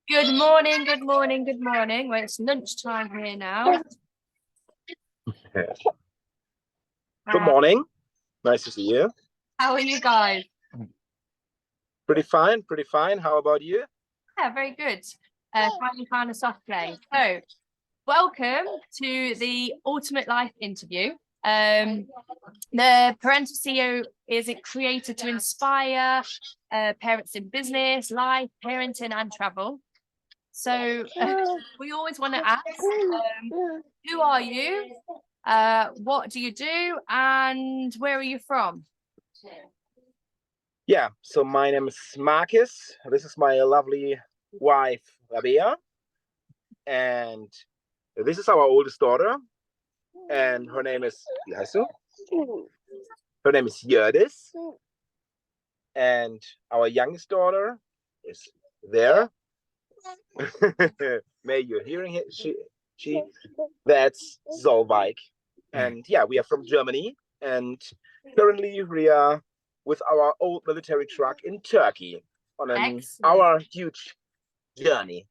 Good morning, good morning, good morning. Well, it's lunchtime here now. Good morning. Nice to see you. How are you guys? Pretty fine, pretty fine. How about you? Yeah, very good. Finally found a soft play. So, welcome to the Ultimate Life interview. The Parental CEO is created to inspire parents in business, life, parenting, and travel. So we always want to ask, who are you? What do you do? And where are you from? Yeah, so my name is Marcus. This is my lovely wife, Rabea. And this is our oldest daughter. And her name is, her name is Jördis. And our youngest daughter is there. May you're hearing it. That's Solveig. And yeah, we are from Germany. And currently we are with our old military truck in Turkey on our huge journey.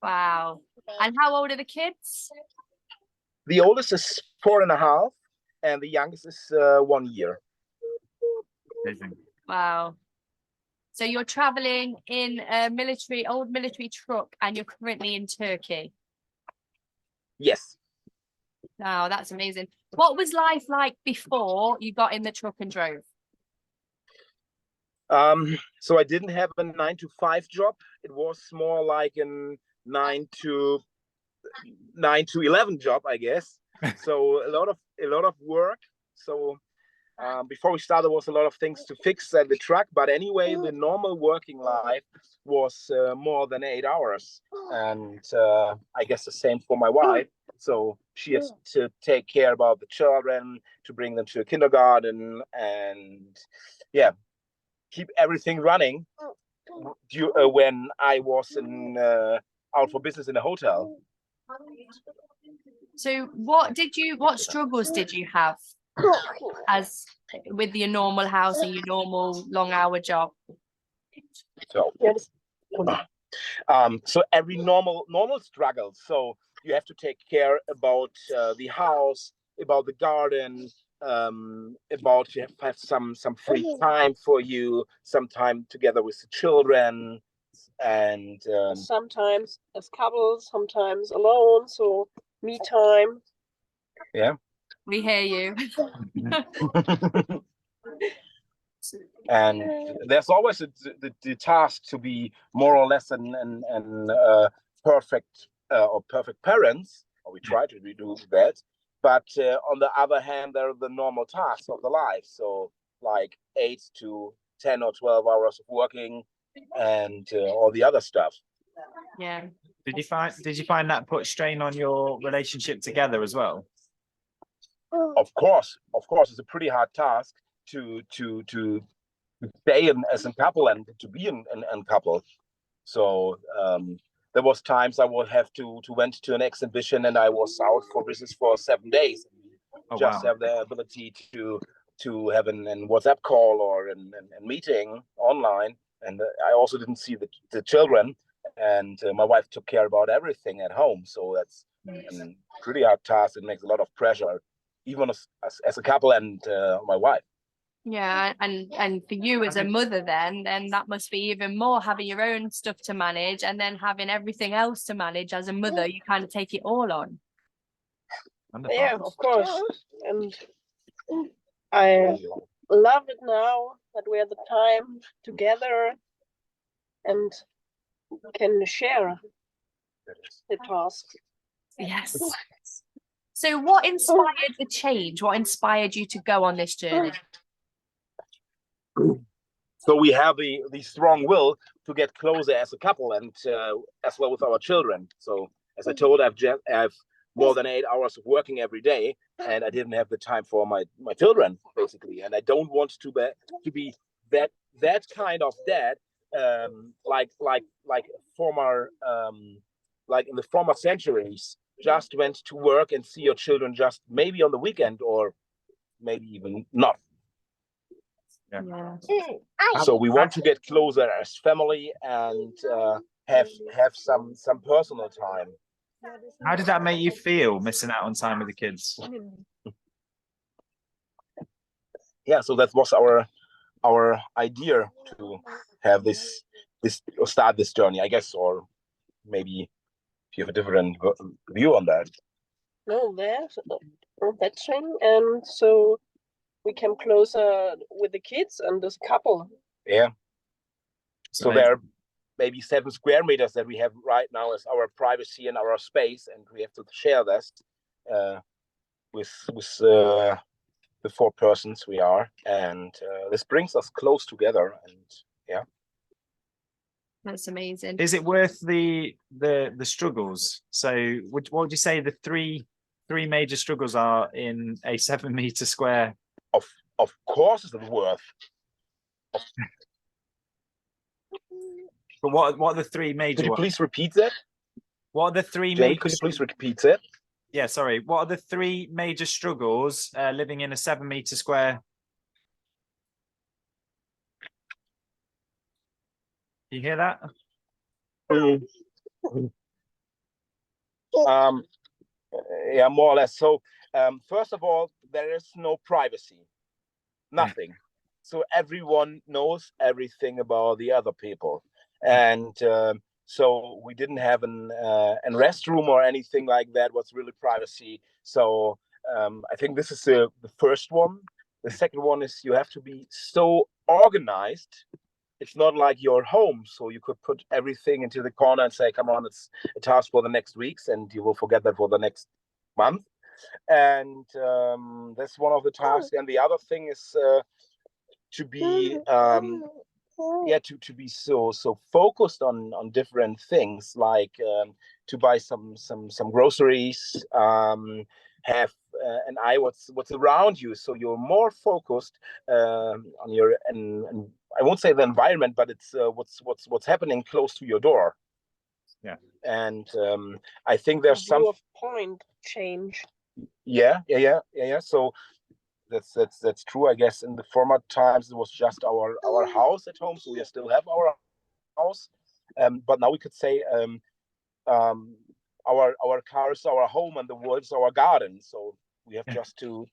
Wow. And how old are the kids? The oldest is 4.5 and the youngest is 1 year. Wow. So you're traveling in a old military truck and you're currently in Turkey? Yes. Wow, that's amazing. What was life like before you got in the truck and drove? So I didn't have a 9-to-5 job. It was more like a 9 to 11 job, I guess. So a lot of work. So before we started, there was a lot of things to fix at the truck. But anyway, the normal working life was more than 8 hours, and I guess the same for my wife. So she has to take care about the children, to bring them to a kindergarten, and yeah, keep everything running when I was out for business in a hotel. So what struggles did you have as with your normal house and your normal long hour job? So every normal struggle. So you have to take care about the house, about the garden, about you have some free time for you, some time together with the children, and sometimes as couples, sometimes alone. So me time. Yeah, we hear you. And there's always the task to be more or less perfect parents, or we try to do that. But on the other hand, there are the normal tasks of the life. So like 8 to 10 or 12 hours of working, and all the other stuff. Yeah. Did you find that put strain on your relationship together as well? Of course, it's a pretty hard task to stay as a couple and to be in couple. So there was times I would have to went to an exhibition and I was out for business for 7 days. Have the ability to have an WhatsApp call or a meeting online. And I also didn't see the children, and my wife took care about everything at home. So that's a pretty hard task. It makes a lot of pressure, even as a couple and my wife. Yeah, and for you as a mother, then that must be even more, having your own stuff to manage and then having everything else to manage. As a mother, you kind of take it all on. Wonderful. Yeah, of course. And I love it now that we have the time together and can share the task. Yes. So what inspired the change? What inspired you to go on this journey? So we have the strong will to get closer as a couple, and as well with our children. So as I told, I have more than 8 hours of working every day, and I didn't have the time for my children, basically. And I don't want to be that kind of dad, like former like in the former centuries, just went to work and see your children just maybe on the weekend or maybe even not. Yeah. So we want to get closer as family and have some personal time. How did that make you feel, missing out on time with the kids? Yeah, so that was our idea to have this or start this journey, I guess, or maybe if you have a different view on that. No, that thing, and so we came closer with the kids and this couple. Yeah. So amazing. there are maybe 7 square meters that we have right now as our privacy and our space, and we have to share this with the 4 persons we are, and this brings us close together. And yeah, That's amazing. Is it worth the struggles? So what would you say the three major struggles are in a 7 meter square? of course it's worth. But what are the 3 major Could you ones? please repeat that? What are the 3 Jay, major? could you please repeat that? Yeah, sorry. What are the 3 major struggles living in a 7 meter square? You hear that? Yeah, more or less. So first of all, there is no privacy, nothing. So everyone knows everything about the other people, and so we didn't have an restroom or anything like that. What's really privacy? So I think this is the first one. The second one is you have to be so organized. It's not like your home, so you could put everything into the corner and say, come on, it's a task for the next weeks, and you will forget that for the next month. And that's one of the tasks. And the other thing is to be to be so focused on different things, like to buy some groceries, have an eye what's around you, so you're more focused on your and I won't say the environment, but it's what's happening close to your door. Yeah. And I think there's some point change. Yeah. So that's true. I guess in the former times it was just our house at home, so we still have our house, but now we could say our car is our home and the world is our garden. So we have just to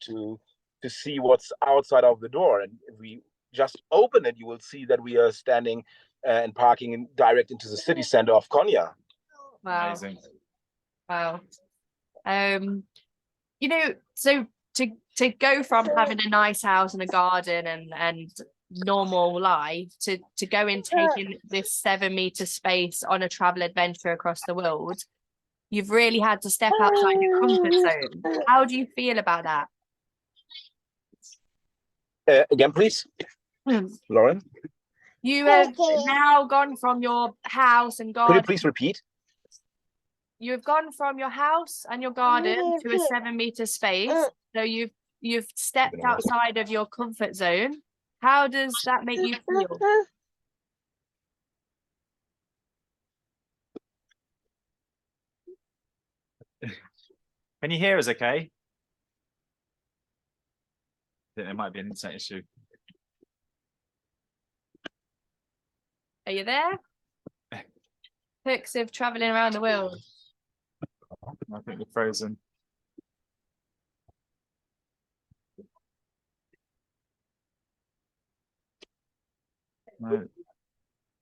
see what's outside of the door, and if we just open it, you will see that we are standing and parking direct into the city center of Konya. Wow. Amazing. Wow. So to go from having a nice house and a garden and normal life to go and taking this 7 meter space on a travel adventure across the world, you've really had to step outside your comfort zone. How do you feel about that? Again, please, Lauren. You have now gone from your house and garden. Could you please repeat? You've gone from your house and your garden to a 7 meter space. So you've stepped outside of your comfort zone. How does that make you feel? Can you hear us okay? I think there might be an internet issue. Are you there? Perks of traveling around the world. I think we're frozen. No.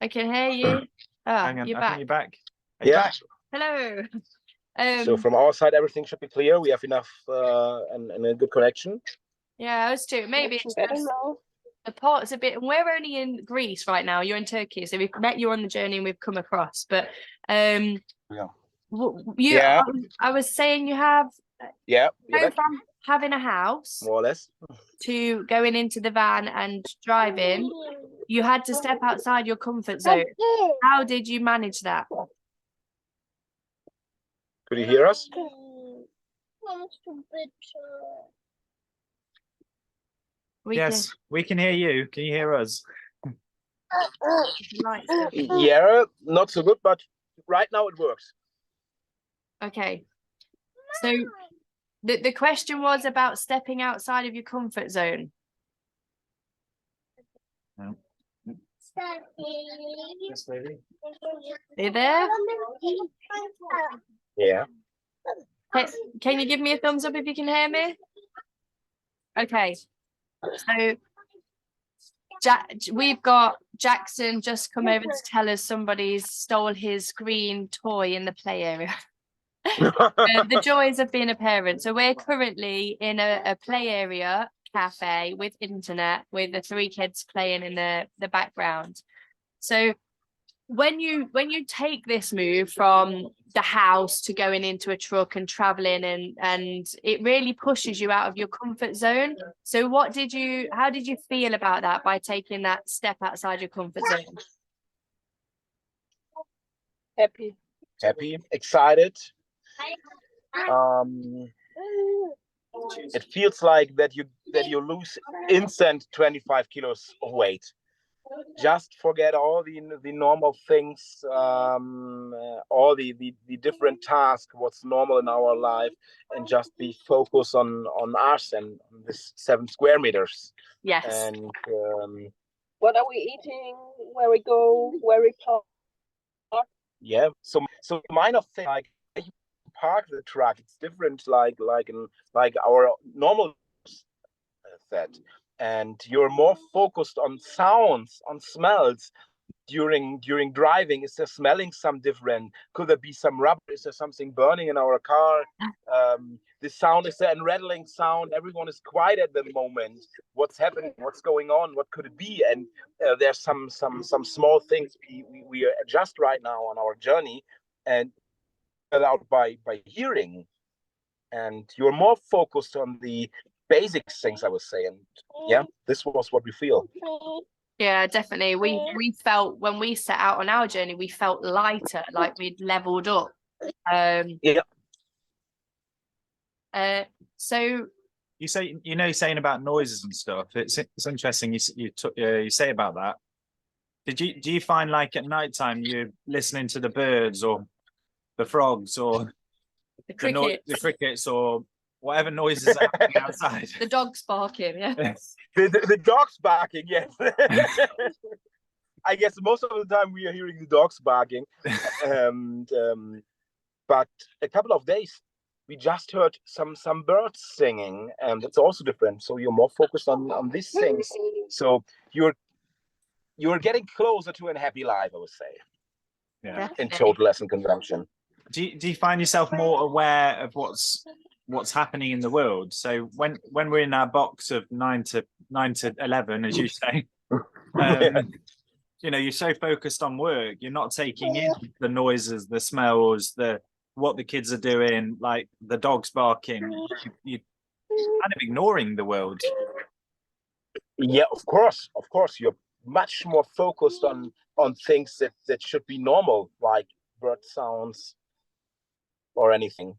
I can hear you. Hang on, You're I back. think you're back. Are you back? Hello. So from our side, everything should be clear. We have enough and a good connection. Yeah, us too. Maybe it's just the port's a bit. We're only in Greece right now. You're in Turkey, so we've met you on the journey and we've come across. But Yeah. I was saying you have go from having a house more or less to going into the van and driving. You had to step outside your comfort zone. How did you manage that? Could you hear us? Yes, we can hear you. Can you hear us? Yeah, not so good, but right now it works. Okay. So the question was about stepping outside of your comfort zone. Yes, baby. Are you there? Yeah. Can you give me a thumbs up if you can hear me? Okay. So we've got Jackson just come over to tell us somebody's stole his green toy in the play area. The joys of being a parent. So we're currently in a play area cafe with internet, with the 3 kids playing in the background. So when you take this move from the house to going into a truck and traveling, and it really pushes you out of your comfort zone. So how did you feel about that, by taking that step outside your comfort zone? Happy. Happy, excited. It feels like that you lose instant 25 kilos of weight. Just forget all the normal things, all the different tasks, what's normal in our life, and just be focused on us and on this 7 square meters. Yes. And What are we eating? Where we go? Where we park? yeah, so minor thing, like you park the truck, it's different like our normal set, and you're more focused on sounds, on smells during driving. Is there smelling some different? Could there be some rubber? Is there something burning in our car? The sound, is there a rattling sound? Everyone is quiet at the moment. What's happening? What's going on? What could it be? And there's some small things we adjust right now on our journey, and out by hearing, and you're more focused on the basic things, I would say. And yeah, this was what we feel. Yeah, definitely. We felt, when we set out on our journey, we felt lighter, like we'd leveled up. Yeah. So You say, saying about noises and stuff. It's interesting. You say about that. Do you find, like, at night time you're listening to the birds or the frogs or the crickets or whatever noises are happening outside? The dogs barking, yeah. the dogs barking, yes. I guess most of the time we are hearing the dogs barking. And but a couple of days we just heard some birds singing, and it's also different. So you're more focused on these things. So you're getting closer to a happy life, I would say. Yeah. In total lesson consumption. Do you find yourself more aware of what's happening in the world? So when we're in our box of 9 to 11, as you say, you're so focused on work, you're not taking in the noises, the smells, what the kids are doing, like the dogs barking. You're kind of ignoring the world. Yeah, of course. You're much more focused on things that should be normal, like bird sounds or anything.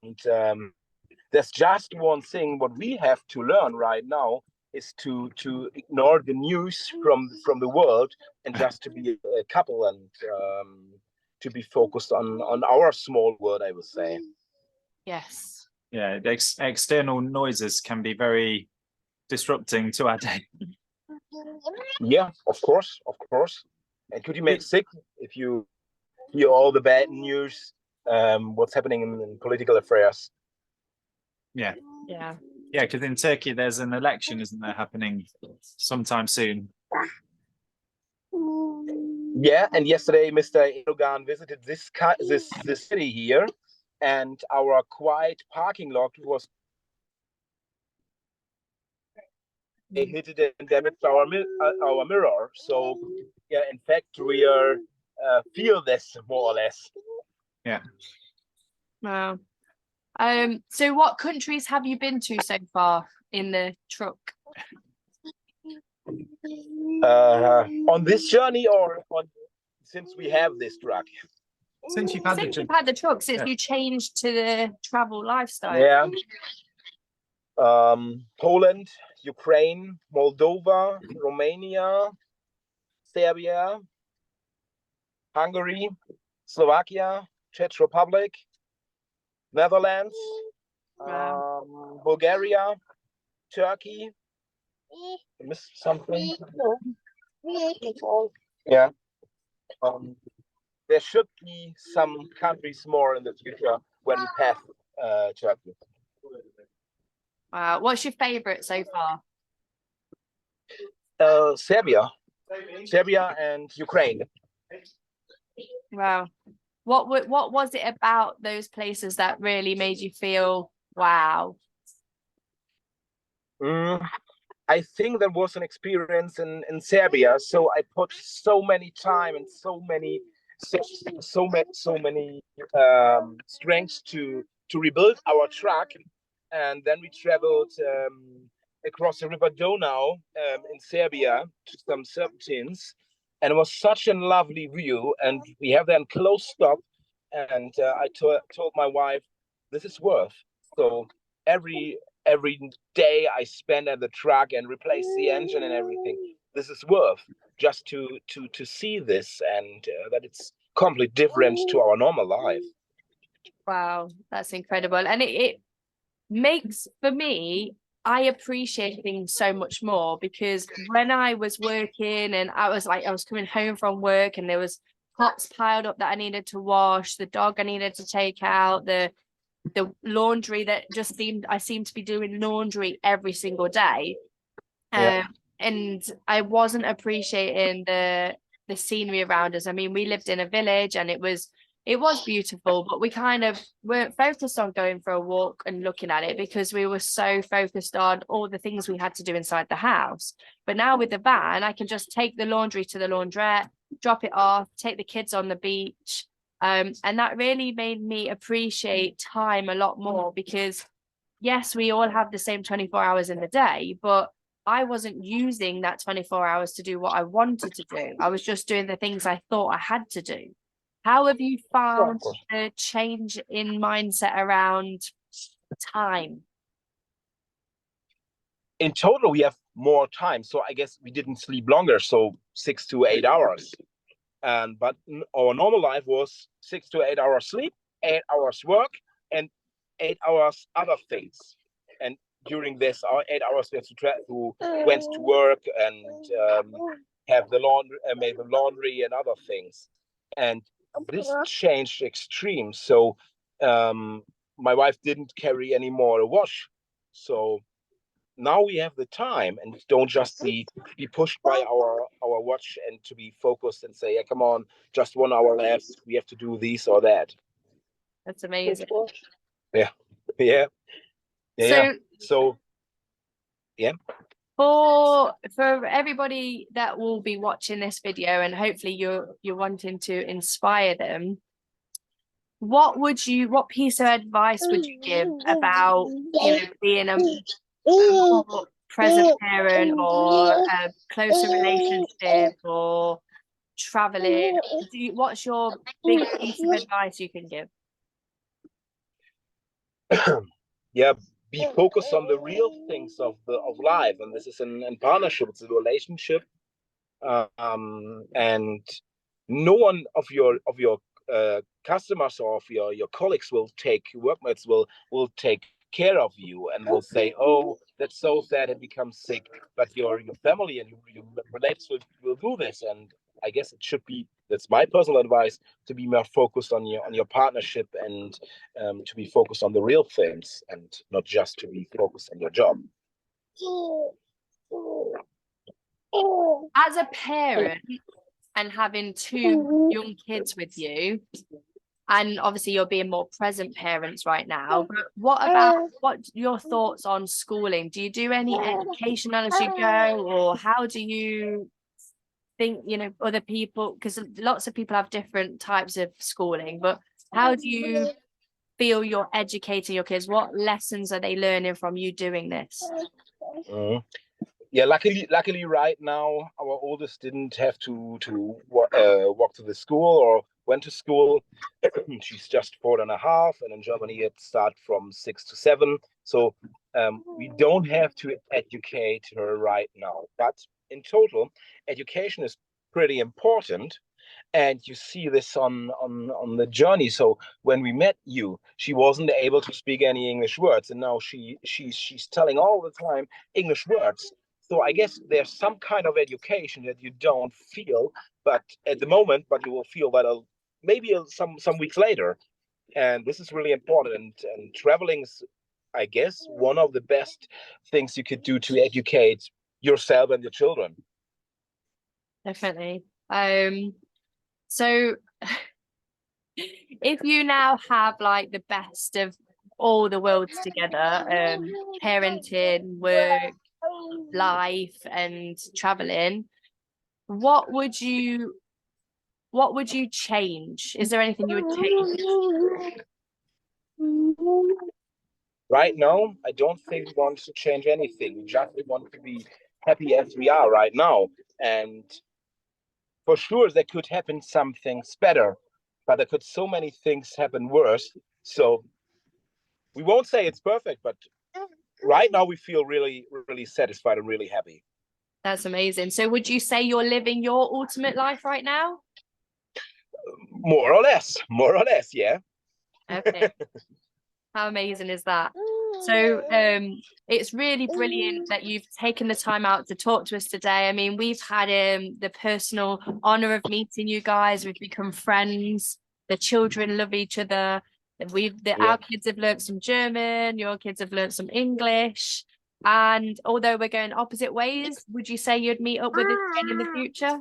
And there's just one thing what we have to learn right now is to ignore the news from the world, and just to be a couple, and to be focused on our small world, I would say. Yes. Yeah, the external noises can be very disrupting to our day. Yeah, of course. And could you make sick if you hear all the bad news, what's happening in political affairs? Yeah, because in Turkey there's an election, isn't there, happening sometime soon? Yeah, and yesterday Mr. Erdogan visited this city here, and our quiet parking lot was hit it and damaged our mirror. So yeah, in fact we are feel this more or less. Yeah. Wow. So what countries have you been to so far in the truck? On this journey, or since we have this truck? Since you've had the truck, since you changed to the travel lifestyle. Yeah. Poland, Ukraine, Moldova, Romania, Serbia, Hungary, Slovakia, Czech Republic, Netherlands, Wow. Bulgaria, Turkey, I missed something. No, that's all. Yeah. There should be some countries more in the future when we pass Turkey. Wow. What's your favorite so far? Serbia and Ukraine. Wow. What was it about those places that really made you feel wow? I think there was an experience in Serbia, so I put so many time and so many strengths to rebuild our truck, and then we traveled across the river Donau in Serbia to some serpentines, and it was such a lovely view. And we have then close stop, and I told my wife, this is worth. So every day I spend at the truck and replace the engine and everything, this is worth just to see this, and that it's completely different to our normal life. Wow, that's incredible. And it makes, for me, I appreciate things so much more, because when I was working and I was coming home from work and there was pots piled up that I needed to wash, the dog I needed to take out, the laundry that just I seemed to be doing laundry every single day. And I wasn't appreciating the scenery around us. I mean, we lived in a village and it was beautiful, but we kind of weren't focused on going for a walk and looking at it because we were so focused on all the things we had to do inside the house. But now with the van, I can just take the laundry to the laundrette, drop it off, take the kids on the beach. And that really made me appreciate time a lot more, because yes, we all have the same 24 hours in the day, but I wasn't using that 24 hours to do what I wanted to do. I was just doing the things I thought I had to do. How have you found the change in mindset around time? In total, we have more time. So I guess we didn't sleep longer, so 6 to 8 hours. But our normal life was 6 to 8 hours sleep, 8 hours work, and 8 hours other things. And during this 8 hours, we have went to work and have the laundry, made the laundry and other things. And this changed extreme. So my wife didn't carry any more a wash. So now we have the time and don't just be pushed by our watch and to be focused and say, yeah, come on, just 1 hour left. We have to do this or that. That's amazing. Yeah. So yeah. For everybody that will be watching this video, and hopefully you're wanting to inspire them, what piece of advice would you give about being a more present parent, or a closer relationship, or traveling? What's your big piece of advice you can give? Yeah, be focused on the real things of life, and this is in partnership. It's a relationship, and no one of your customers or of your colleagues workmates will take care of you and will say, oh, that's so sad and become sick, but your family and your relatives will do this. And I guess it should be, that's my personal advice, to be more focused on your partnership, and to be focused on the real things and not just to be focused on your job. As a parent and having 2 young kids with you, and obviously you're being more present parents right now, but what's your thoughts on schooling? Do you do any educational as you go, or how do you think, other people, because lots of people have different types of schooling, but how do you feel you're educating your kids? What lessons are they learning from you doing this? Yeah, luckily right now our oldest didn't have to walk to the school or went to school. She's just 4.5, and in Germany it starts from 6 to 7. So we don't have to educate her right now. But in total, education is pretty important. And you see this on the journey. So when we met you, she wasn't able to speak any English words, and now she's telling all the time English words. So I guess there's some kind of education that you don't feel, but at the moment, but you will feel that maybe some weeks later. And this is really important. And traveling is, I guess, one of the best things you could do to educate yourself and your children. Definitely. So if you now have like the best of all the worlds together, parenting, work, life, and traveling, what would you change? Is there anything you would change? Right now, I don't think we want to change anything. We just want to be happy as we are right now. And for sure, there could happen some things better, but there could so many things happen worse. So we won't say it's perfect, but right now we feel really, really satisfied and really happy. That's amazing. So would you say you're living your ultimate life right now? More or less, yeah. Okay. How amazing is that? So it's really brilliant that you've taken the time out to talk to us today. I mean, we've had the personal honor of meeting you guys. We've become friends. The children love each other. Our kids have learned some German, your kids have learned some English. And although we're going opposite ways, would you say you'd meet up with us again in the future?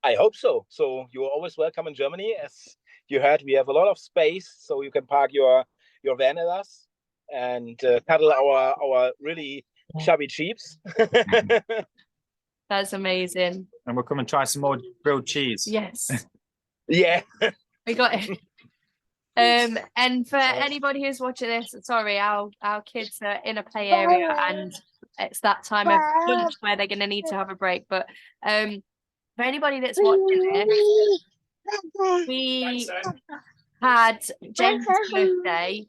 I hope so. So you're always welcome in Germany. As you heard, we have a lot of space, so you can park your van at us and cuddle our really chubby cheeps. That's amazing. And we'll come and try some more grilled cheese. Yes. Yeah. We got it. And for anybody who's watching this, sorry, our kids are in a play area and it's that time of lunch where they're going to need to have a break. But for anybody that's watching this, we had Jamie's birthday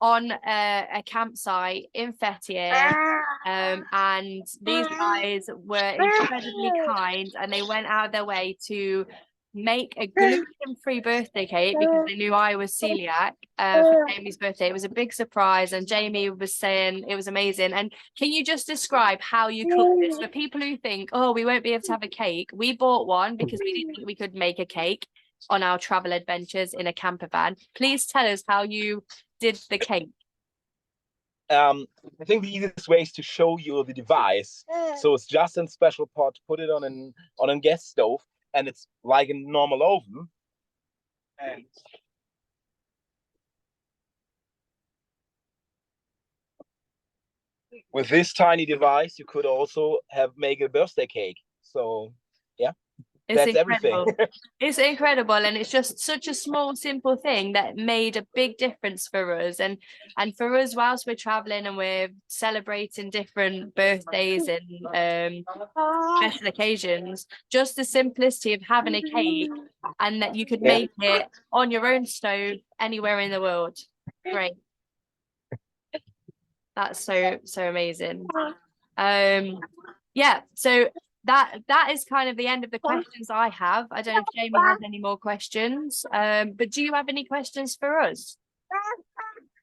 on a campsite in Fethiye, and these guys were incredibly kind and they went out of their way to make a gluten-free birthday cake because they knew I was celiac for Jamie's birthday. It was a big surprise and Jamie was saying it was amazing. And can you just describe how you cooked this for people who think, oh, we won't be able to have a cake? We bought one because we didn't think we could make a cake on our travel adventures in a camper van. Please tell us how you did the cake. I think the easiest way is to show you the device. So it's just in special pot, put it on a gas stove, and it's like a normal oven. And with this tiny device, you could also make a birthday cake. So yeah. It's That's incredible. everything. It's incredible, and it's just such a small, simple thing that made a big difference for us. And for us, whilst we're traveling and we're celebrating different birthdays and special occasions, just the simplicity of having a cake and that you could make it on your own stove anywhere in the world. Great. That's so amazing. Yeah. So. That is kind of the end of the questions I have. I don't know if Jamie has any more questions, but do you have any questions for us?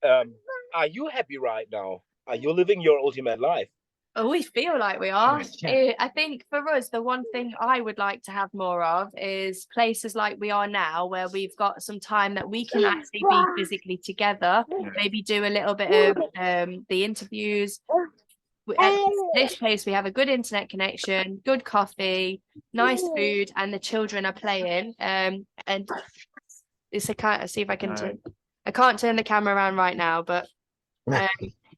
Are you happy right now? Are you living your ultimate life? Oh, we feel like we are. Yeah. I think for us, the one thing I would like to have more of is places like we are now, where we've got some time that we can actually be physically together, maybe do a little bit of the interviews. At this place we have a good internet connection, good coffee, nice food, and the children are playing. And it's I see if I can I can't turn the camera around right now, but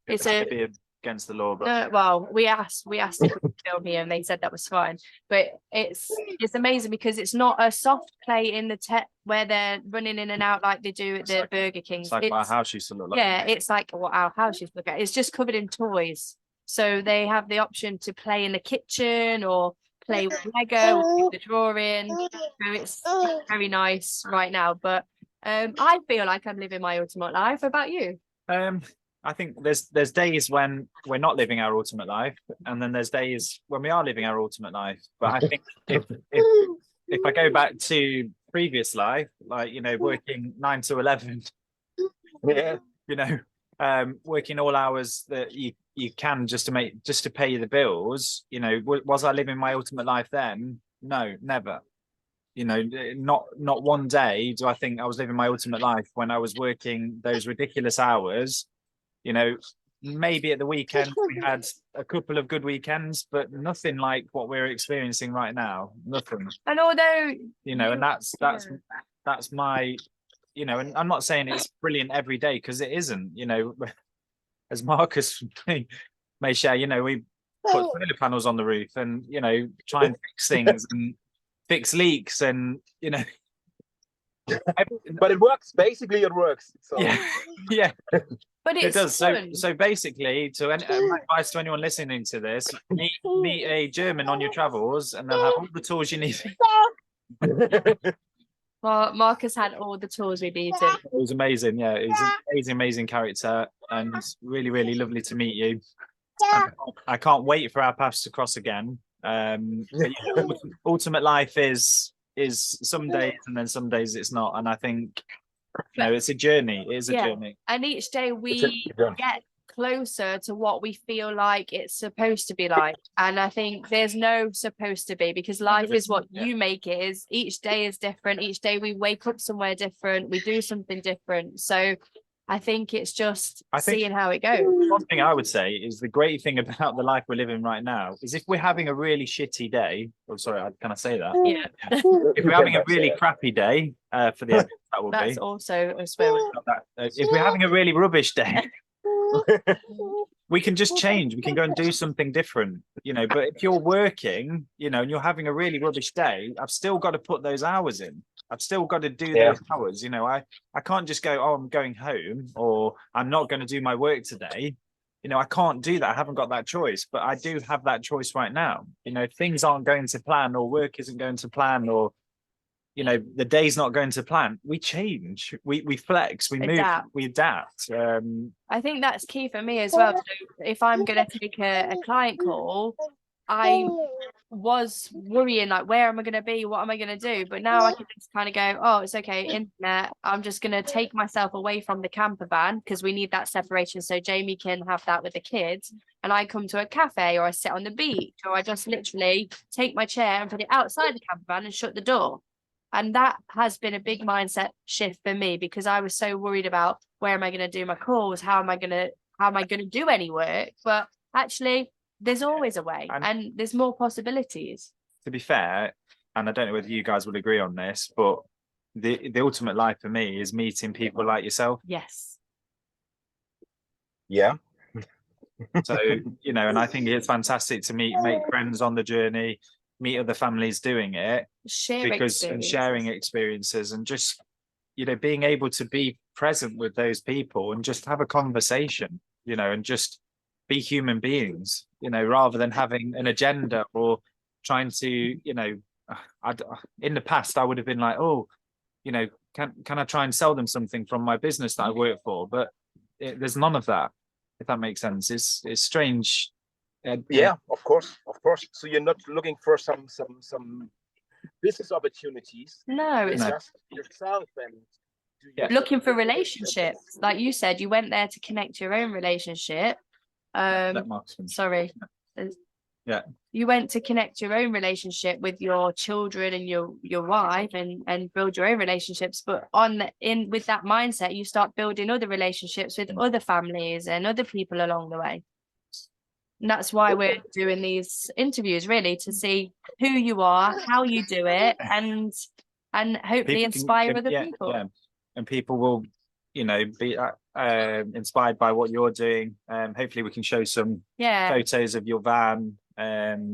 it's be against the law, but no, well, we asked if we could film here and they said that was fine. But it's amazing because it's not a soft play in the where they're running in and out like they do at the Burger King. it's like what our house used to look like. Yeah, it's like what our house used to look like. It's just covered in toys. So they have the option to play in the kitchen or play with Lego or do the drawing. So it's very nice right now. But I feel like I'm living my ultimate life. How about you? I think there's days when we're not living our ultimate life, and then there's days when we are living our ultimate life. But I think if I go back to previous life, like working 9 to 11, Yeah. working all hours that you can just to pay the bills. You know, was I living my ultimate life then? No, never. You know, not one day do I think I was living my ultimate life when I was working those ridiculous hours. You know, maybe at the weekend we had a couple of good weekends, but nothing like what we're experiencing right now. Nothing. And although, you know, and that's my, you know, and I'm not saying it's brilliant every day, because it isn't. You know, as Marcus may share, you know, we put solar panels on the roof and, you know, try and fix things and fix leaks, and, you know, but it works. Basically, it works. So. Yeah. but It does. fun. So basically, to my advice to anyone listening to this, meet a German on your travels, and they'll have all the tools you need. Well, Marcus had all the tools we needed. It was amazing. Yeah, it was an amazing character, and really, really lovely to meet you. I can't wait for our paths to cross again. But, you know, ultimate life is some days, and then some days it's not. And I think, you know, it's a journey. It is a journey. And each day we get closer to what we feel like it's supposed to be like. And I think there's no supposed to be, because life is what you make it is. Each day is different. Each day we wake up somewhere different. We do something different. So I think it's just seeing how it goes. One thing I would say is the great thing about the life we're living right now is if we're having a really shitty day, can I say that? Yeah. If we're having a really crappy day, for the end, that will That's be. also a swear word. If we're having a really rubbish day, we can just change. We can go and do something different, you know. But if you're working, you know, and you're having a really rubbish day, I've still got to put those hours in. I've still got to do those hours. You know, I can't just go, oh, I'm going home, or I'm not going to do my work today. You know, I can't do that. I haven't got that choice, but I do have that choice right now. You know, if things aren't going to plan, or work isn't going to plan, or, you know, the day's not going to plan, we change, we flex, we move, we adapt. I think that's key for me as well. So if I'm going to take a client call, I was worrying, like, where am I going to be? What am I going to do? But now I can just kind of go, oh, it's okay, internet. I'm just going to take myself away from the camper van, because we need that separation. So Jamie can have that with the kids. And I come to a cafe, or I sit on the beach, or I just literally take my chair and put it outside the camper van and shut the door. And that has been a big mindset shift for me, because I was so worried about, where am I going to do my calls? How am I going to do any work? But actually, there's always a way, and there's more possibilities. To be fair, and I don't know whether you guys would agree on this, but the ultimate life for me is meeting people like yourself. Yes. Yeah. So, you know, and I think it's fantastic to make friends on the journey, meet other families doing it, sharing experiences, and just, you know, being able to be present with those people and just have a conversation, you know, and just be human beings, you know, rather than having an agenda or trying to, you know, in the past I would have been like, oh, you know, can I try and sell them something from my business that I work for? But there's none of that, if that makes sense. It's strange. Yeah, of course. So you're not looking for some business opportunities. No, it's just yourself, and looking for relationships. Like you said, you went there to connect your own relationship. Sorry. Yeah. You went to connect your own relationship with your children and your wife, and build your own relationships. But with that mindset, you start building other relationships with other families and other people along the way. And that's why we're doing these interviews, really, to see who you are, how you do it, and hopefully inspire other people. Yeah. And people will, you know, be inspired by what you're doing. Hopefully we can show some photos of your van.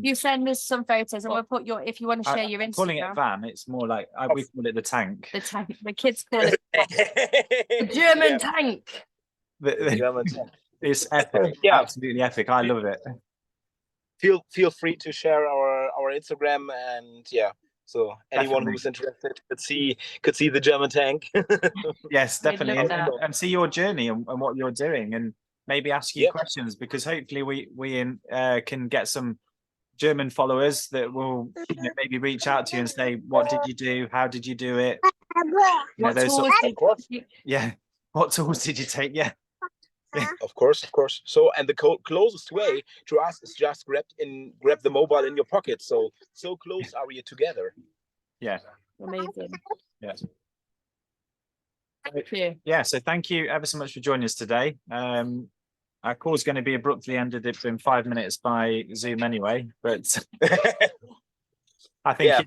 You send us some photos, and we'll put if you want to share your Instagram. Calling it van, it's more like we call it the tank. The tank. The kids call it the German tank. The German tank. It's epic. Absolutely epic. I love it. Feel free to share our Instagram, and so anyone who's interested could see the German tank. Yes, definitely, and see your journey and what you're doing, and maybe ask you questions, because hopefully we can get some German followers that will, you know, maybe reach out to you and say, what did you do? How did you do it? What tools did you take? Yeah. What tools did you take? Yeah. Of course, of course. So, and the closest way to us is just grab the mobile in your pocket. So close are we together. Yeah. Amazing. Yeah. Thank you. Yeah. So thank you ever so much for joining us today. Our call is going to be abruptly ended in 5 minutes by Zoom anyway, but I think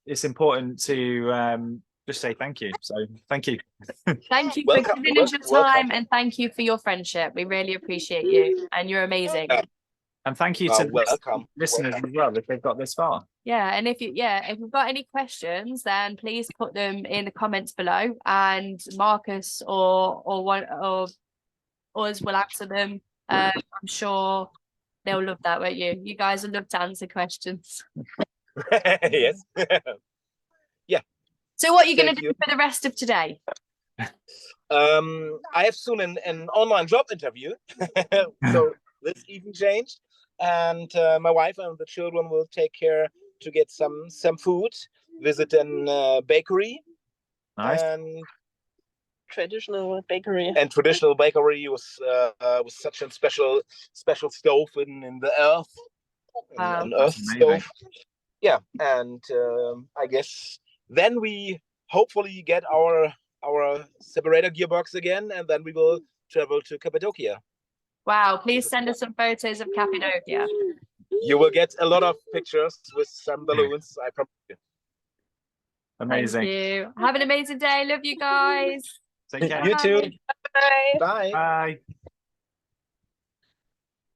it's important to just say thank you. So thank you. Thank you Welcome, for giving us your time welcome. and thank you for your friendship. We really appreciate you and you're amazing. Yeah. And thank you to welcome. listeners Welcome. as well if they've got this far. Yeah, and if you've got any questions, then please put them in the comments below, and Marcus or one of us will answer them. I'm sure they'll love that, won't you? You guys will love to answer questions. Yes. So what are you going to Thank do you. for the rest of today? I have soon an online job interview. So this even changed. And my wife and the children will take care to get some food, visit a bakery. Nice. And Traditional bakery. traditional bakery was such a special stove in the earth. Wow. An That's earth amazing. stove. Yeah, and I guess then we hopefully get our separator gearbox again, and then we will travel to Cappadocia. Wow, please send us some photos of Cappadocia. You will get a lot of pictures with some balloons, I promise you. Amazing. Thank you. Have an amazing day. Love you guys. Take care. You too. Bye. Bye. Bye.